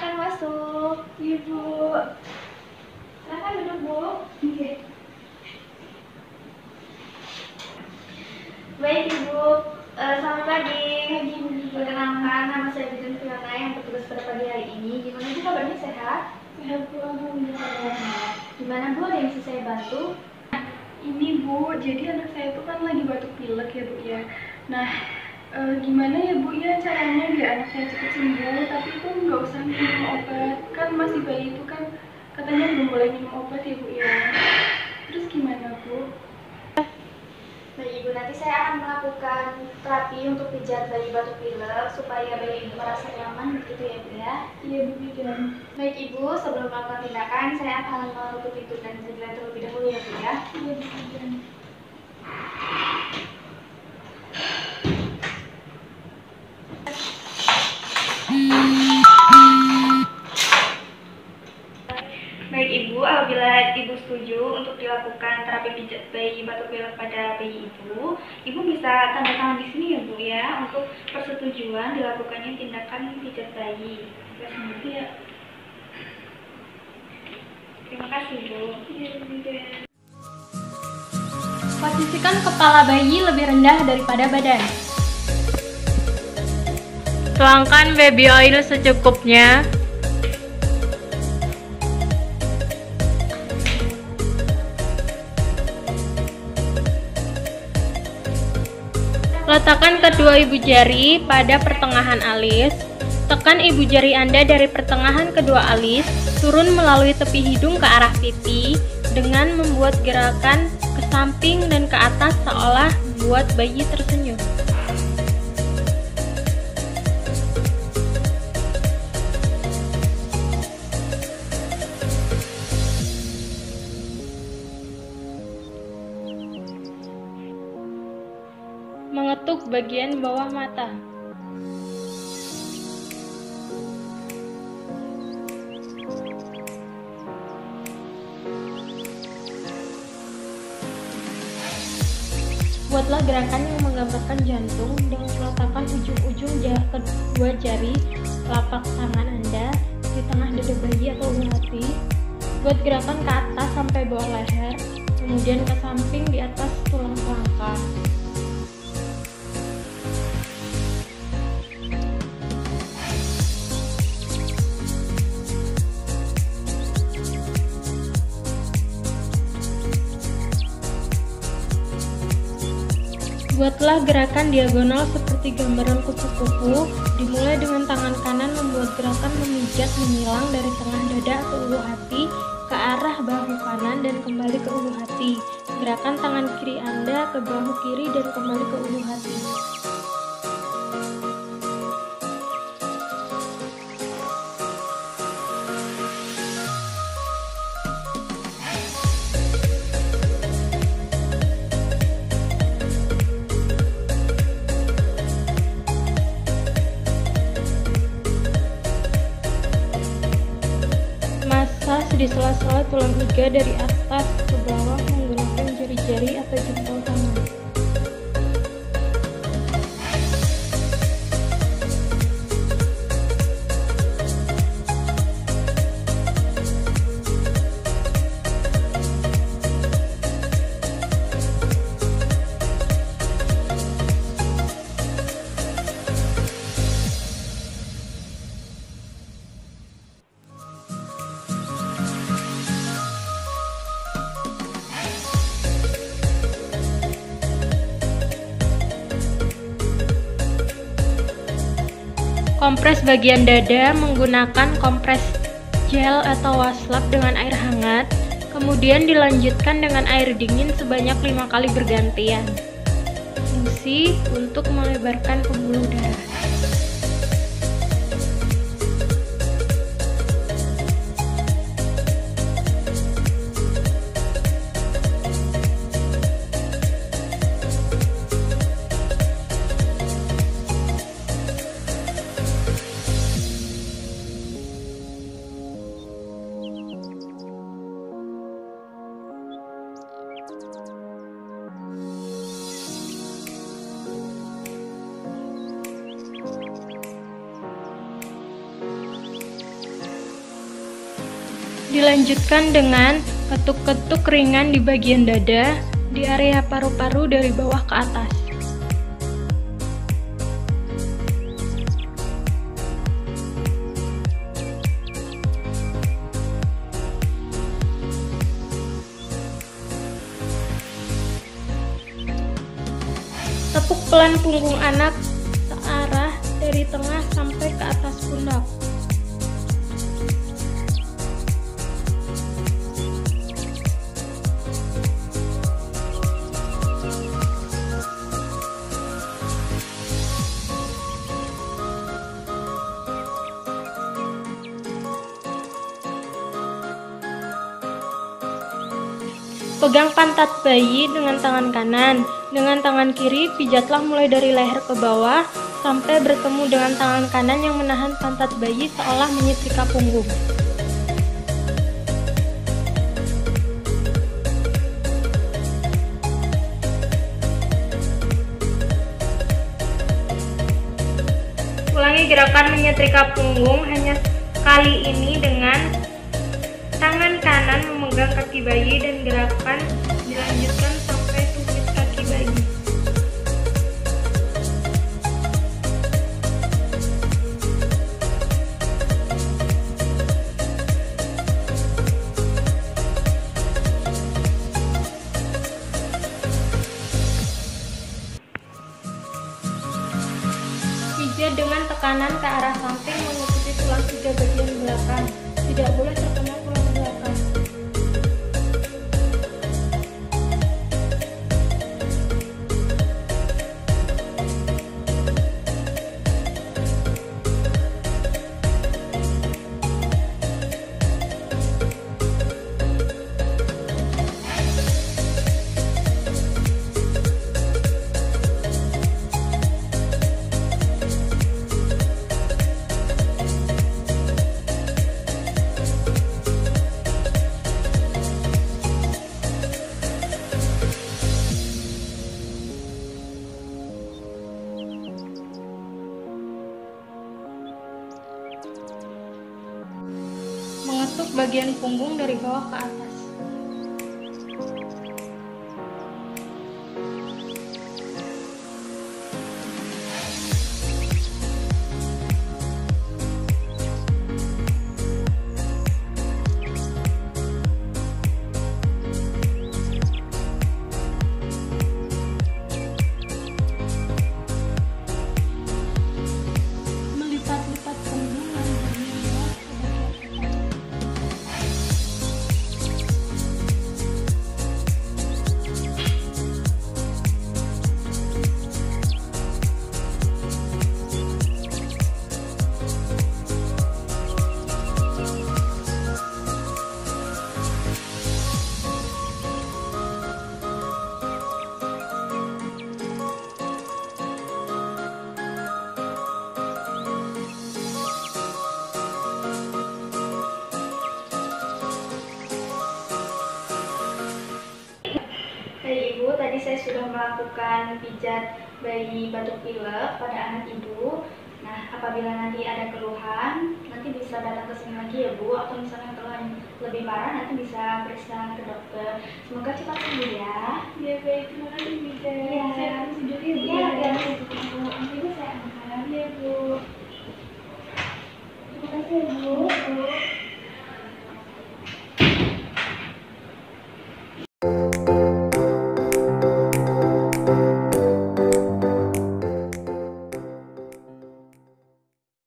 Silakan masuk. Ibu. Silakan duduk, Bu. Iya. Baik, Ibu. Selamat pagi. Perkenalkan, nama saya Bidun Fiona yang bertugas pada pagi hari ini. Gimana Bu kabarnya, sehat? Sehat Bu, alhamdulillah. Gimana Bu, ada yang bisa saya bantu? Ini Bu, jadi anak saya itu kan lagi batuk pilek ya Bu ya. Nah, gimana ya Bu ya caranya biar anak saya cepat sembuh, tapi itu nggak usah minum obat. Kan masih bayi itu kan katanya belum boleh minum obat ya Bu ya. Terus gimana Bu? Baik Ibu, nanti saya akan melakukan terapi untuk pijat bayi batuk pilek supaya bayi Ibu merasa nyaman, begitu ya Bu ya? Iya Bu Bidan. Baik Ibu, sebelum melakukan tindakan, saya akan menutup pintu dan jendela terlebih dahulu ya Bu ya? Iya Bu Bidan. Baik Ibu, apabila Ibu setuju untuk dilakukan terapi pijat bayi batuk pilek pada bayi Ibu bisa tanda tangan di sini ya Bu ya, untuk persetujuan dilakukannya tindakan pijat bayi. Iya. Terima kasih Bu. Iya Bu Bidan. Posisikan kepala bayi lebih rendah daripada badan. Tuangkan baby oil secukupnya. Letakkan kedua ibu jari pada pertengahan alis. Tekan ibu jari Anda dari pertengahan kedua alis, turun melalui tepi hidung ke arah pipi dengan membuat gerakan ke samping dan ke atas seolah membuat bayi tersenyum. Mengetuk bagian bawah mata. Buatlah gerakan yang menggambarkan jantung dengan meletakkan ujung-ujung kedua jari telapak tangan Anda di tengah dada bayi atau ulu hati. Buat gerakan ke atas sampai bawah leher, kemudian ke samping di atas tulang selangkah. Buatlah gerakan diagonal seperti gambaran kupu-kupu, dimulai dengan tangan kanan membuat gerakan memijat menyilang dari tengah dada atau ulu hati ke arah bahu kanan dan kembali ke ulu hati. Gerakan tangan kiri Anda ke bahu kiri dan kembali ke ulu hati. Massage di sela-sela tulang iga dari atas ke bawah menggunakan jari-jari atau jempol tangan. Kompres bagian dada menggunakan kompres gel atau waslap dengan air hangat, kemudian dilanjutkan dengan air dingin sebanyak 5 kali bergantian. Fungsi untuk melebarkan pembuluh darah. Dilanjutkan dengan ketuk-ketuk ringan di bagian dada, di area paru-paru dari bawah ke atas. Tepuk pelan punggung anak searah dari tengah sampai ke atas pundak. Pegang pantat bayi dengan tangan kanan. Dengan tangan kiri, pijatlah mulai dari leher ke bawah sampai bertemu dengan tangan kanan yang menahan pantat bayi seolah menyetrika punggung. Ulangi gerakan menyetrika punggung hanya kali ini dengan tangan kanan memegang kaki bayi dan gerakan dilanjutkan sampai tumit kaki bayi. Pijat dengan tekanan ke arah samping mengikuti tulang iga bagian belakang. Tidak boleh terkena tulang belakang. Mengetuk bagian punggung dari bawah ke atas. Melipat-lipat punggung dari bagian bawah ke bagian atas. Dari Ibu, tadi saya sudah melakukan pijat bayi batuk pilek pada anak Ibu. Nah, apabila nanti ada keluhan, nanti bisa datang ke sini lagi ya Bu, atau misalnya keluhan lebih parah nanti bisa periksa ke dokter. Semoga cepat sembuh ya. Ya baik, terima kasih Bija. Iya. Saya akan tidur ya Bu. Iya, biar Bu. Nanti saya angkat. Iya Bu. Terima kasih ya Bu.